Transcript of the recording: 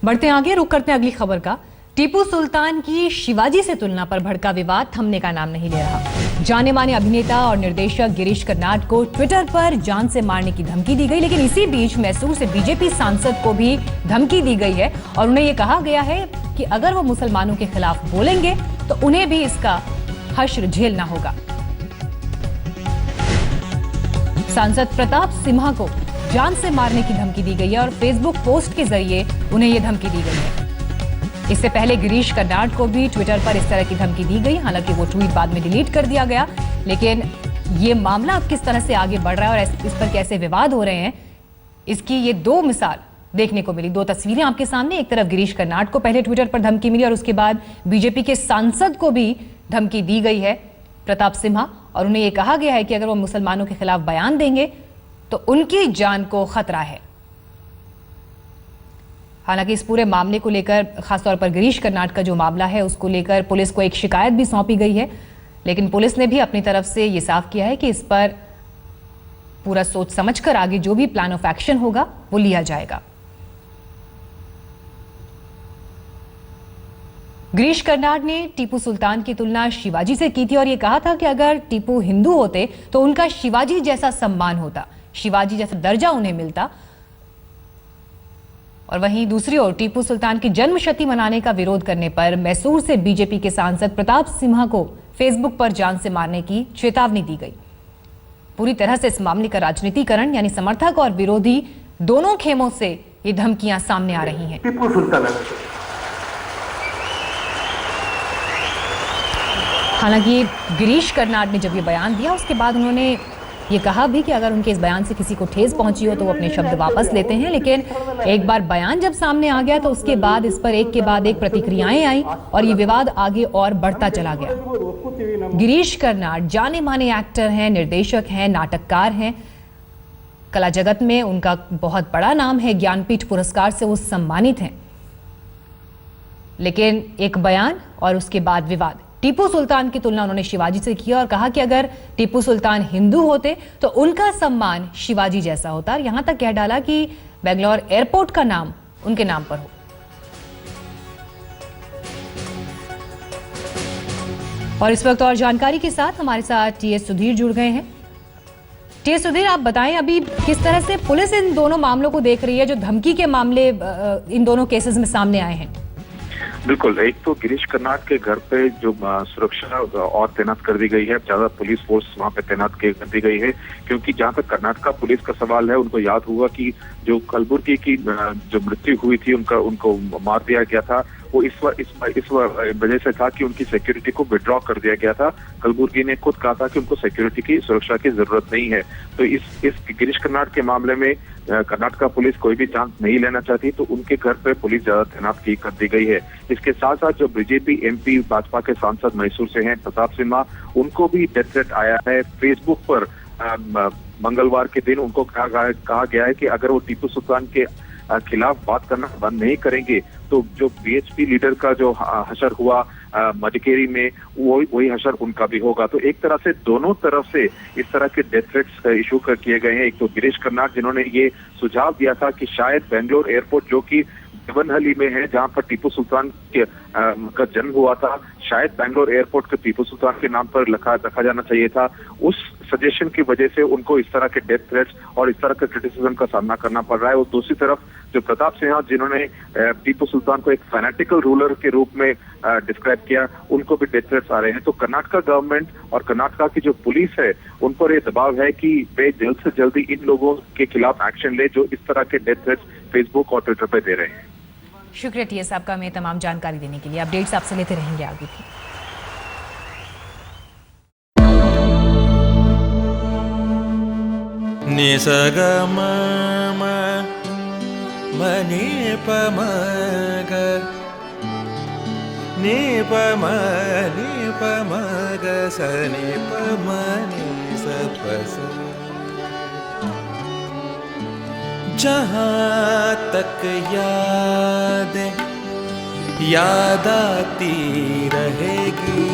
बढ़ते आगे, रुक करते हैं अगली खबर का। टीपू सुल्तान की शिवाजी से तुलना पर भड़का विवाद थमने का नाम नहीं ले रहा। जाने माने अभिनेता और निर्देशक गिरीश कर्नाड को ट्विटर पर जान से मारने की धमकी दी गई, लेकिन इसी बीच मैसूर से बीजेपी सांसद को भी धमकी दी गई है और उन्हें यह कहा गया है कि अगर वो मुसलमानों के खिलाफ बोलेंगे तो उन्हें भी इसका हश्र झेलना होगा। सांसद प्रताप सिम्हा को जान से मारने की धमकी दी गई है और फेसबुक पोस्ट के जरिए उन्हें यह धमकी दी गई है। इससे पहले गिरीश कर्नाड को भी ट्विटर पर इस तरह की धमकी दी गई, हालांकि वो ट्वीट बाद में डिलीट कर दिया गया। लेकिन ये मामला अब किस तरह से आगे बढ़ रहा है और इस पर कैसे विवाद हो रहे हैं, इसकी ये दो मिसाल देखने को मिली। दो तस्वीरें आपके सामने, एक तरफ गिरीश कर्नाड को पहले ट्विटर पर धमकी मिली और उसके बाद बीजेपी के सांसद को भी धमकी दी गई है, प्रताप सिम्हा, और उन्हें यह कहा गया है कि अगर वो मुसलमानों के खिलाफ बयान देंगे तो उनकी जान को खतरा है। हालांकि इस पूरे मामले को लेकर, खासतौर पर गिरीश कर्नाड का जो मामला है उसको लेकर पुलिस को एक शिकायत भी सौंपी गई है, लेकिन पुलिस ने भी अपनी तरफ से ये साफ किया है कि इस पर पूरा सोच समझकर आगे जो भी प्लान ऑफ एक्शन होगा वो लिया जाएगा। गिरीश कर्नाड ने टीपू सुल्तान की तुलना शिवाजी से की थी और यह कहा था कि अगर टीपू हिंदू होते तो उनका शिवाजी जैसा सम्मान होता, शिवाजी जैसा दर्जा उन्हें मिलता। और वहीं दूसरी ओर टीपू सुल्तान की जन्मशती मनाने का विरोध करने पर मैसूर से बीजेपी के सांसद प्रताप सिम्हा को फेसबुक पर जान से मारने की चेतावनी दी गई। पूरी तरह से इस मामले का राजनीतिकरण, यानी समर्थक और विरोधी दोनों खेमों से ये धमकियां सामने आ रही हैं। टीपू सुल्तान, हालांकि गिरीश कर्नाड ने जब ये बयान दिया उसके बाद उन्होंने ये कहा भी कि अगर उनके इस बयान से किसी को ठेस पहुंची हो तो वो अपने शब्द वापस लेते हैं, लेकिन एक बार बयान जब सामने आ गया तो उसके बाद इस पर एक के बाद एक प्रतिक्रियाएं आई और ये विवाद आगे और बढ़ता चला गया। गिरीश कर्नाड जाने माने एक्टर हैं, निर्देशक हैं, नाटककार हैं, कला जगत में उनका बहुत बड़ा नाम है, ज्ञानपीठ पुरस्कार से वो सम्मानित हैं। लेकिन एक बयान और उसके बाद विवाद। टीपू सुल्तान की तुलना उन्होंने शिवाजी से किया और कहा कि अगर टीपू सुल्तान हिंदू होते तो उनका सम्मान शिवाजी जैसा होता, और यहां तक कह डाला कि बेंगलोर एयरपोर्ट का नाम उनके नाम पर हो। और इस वक्त और जानकारी के साथ हमारे साथ टीएस सुधीर जुड़ गए हैं। टीएस सुधीर, आप बताएं अभी किस तरह से पुलिस इन दोनों मामलों को देख रही है, जो धमकी के मामले इन दोनों केसेस में सामने आए हैं? बिल्कुल, एक तो गिरीश कर्नाड के घर पे जो सुरक्षा और तैनात कर दी गई है, ज्यादा पुलिस फोर्स वहां पे तैनात कर दी गई है, क्योंकि जहां तक कर्नाटका पुलिस का सवाल है, उनको याद हुआ कि जो कलबुर्गी की जो मृत्यु हुई थी, उनको मार दिया गया था, वो इस वजह से था कि उनकी सिक्योरिटी को विड्रॉ कर दिया गया था। कलबुर्गी ने खुद कहा था कि उनको सिक्योरिटी की, सुरक्षा की जरूरत नहीं है। तो इस गिरीश कर्नाड के मामले में कर्नाटका पुलिस कोई भी चांस नहीं लेना चाहती, तो उनके घर पे पुलिस ज्यादा तैनात कर दी गई है। इसके साथ साथ जो बीजेपी एमपी भाजपा के सांसद मैसूर से हैं, प्रताप सिम्हा, उनको भी डेथ थ्रेट आया है। फेसबुक पर मंगलवार के दिन उनको कहा गया है कि अगर वो टीपू सुल्तान के खिलाफ बात करना बंद नहीं करेंगे तो जो बीएचपी लीडर का जो हशर हुआ मडिकेरी में, वही हशर उनका भी होगा। तो एक तरह से दोनों तरफ से इस तरह के डेथ थ्रेट्स इशू किए गए हैं। एक तो गिरीश कर्नाड, जिन्होंने ये सुझाव दिया था कि शायद बेंगलोर एयरपोर्ट, जो कि देवनहली में है, जहां पर टीपू सुल्तान का जन्म हुआ था, शायद बेंगलोर एयरपोर्ट को टीपू सुल्तान के नाम पर रखा जाना चाहिए था। उस सजेशन की वजह से उनको इस तरह के डेथ थ्रेट्स और इस तरह के क्रिटिसिज्म का सामना करना पड़ रहा है। और दूसरी तरफ जो प्रताप सिन्हा, जिन्होंने टीपू सुल्तान को एक फैनेटिकल रूलर के रूप में डिस्क्राइब किया, उनको भी डेथ थ्रेट्स आ रहे हैं। तो कर्नाटका गवर्नमेंट और कर्नाटका की जो पुलिस है, उन पर यह दबाव है कि वे जल्द से जल्दी इन लोगों के खिलाफ एक्शन ले जो इस तरह के डेथ थ्रेट्स फेसबुक और ट्विटर पर दे रहे हैं। शुक्रिया टीएस साहब का हमें तमाम जानकारी देने के लिए। अपडेट्स आपसे लेते रहेंगे आगे भी। नि स ग म म म नि प म ग नि प म ग स नि प म नि स प स। जहाँ तक याद आती रहेगी